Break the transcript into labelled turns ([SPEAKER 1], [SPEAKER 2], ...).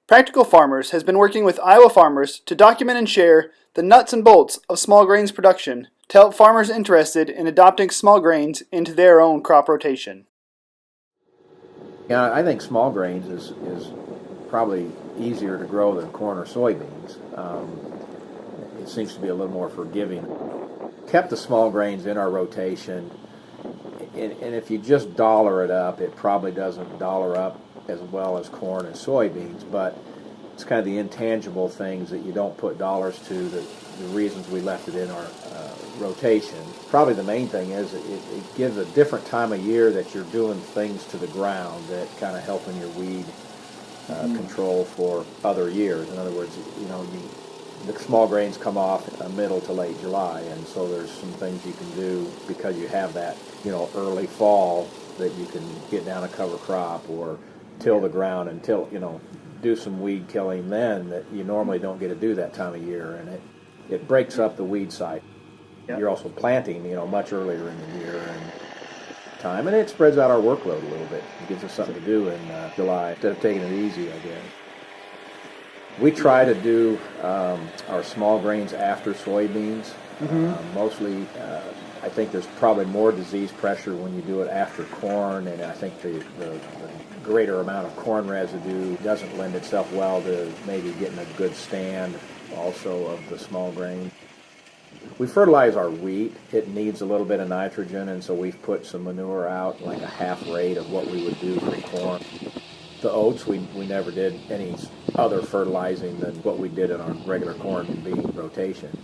[SPEAKER 1] Practical Farmers has been working with Iowa farmers to document and share the nuts and bolts of small grains production to help farmers interested in adopting small grains into their own crop rotation.
[SPEAKER 2] Yeah, I think small grains is probably easier to grow than corn or soybeans. It seems to be a little more forgiving. Kept the small grains in our rotation, and if you just dollar it up, it probably doesn't dollar up as well as corn and soybeans, but it's kind of the intangible things that you don't put dollars to, the reasons we left it in our rotation. Probably the main thing is it gives a different time of year that you're doing things to the ground that kind of helping your weed control for other years. In other words, the small grains come off middle to late July, and so there's some things you can do because you have that, early fall that you can get down a cover crop or till the ground and do some weed killing then that you normally don't get to do that time of year, and it breaks up the weed cycle. Yep. You're also planting, much earlier in the year and it spreads out our workload a little bit. It gives us something to do in July instead of taking it easy, I guess. We try to do our small grains after soybeans. Mostly, I think there's probably more disease pressure when you do it after corn, and I think the greater amount of corn residue doesn't lend itself well to maybe getting a good stand also of the small grain. We fertilize our wheat. It needs a little bit of nitrogen, and so we've put some manure out, like a half rate of what we would do for corn. The oats, we never did any other fertilizing than what we did in our regular corn and bean rotation.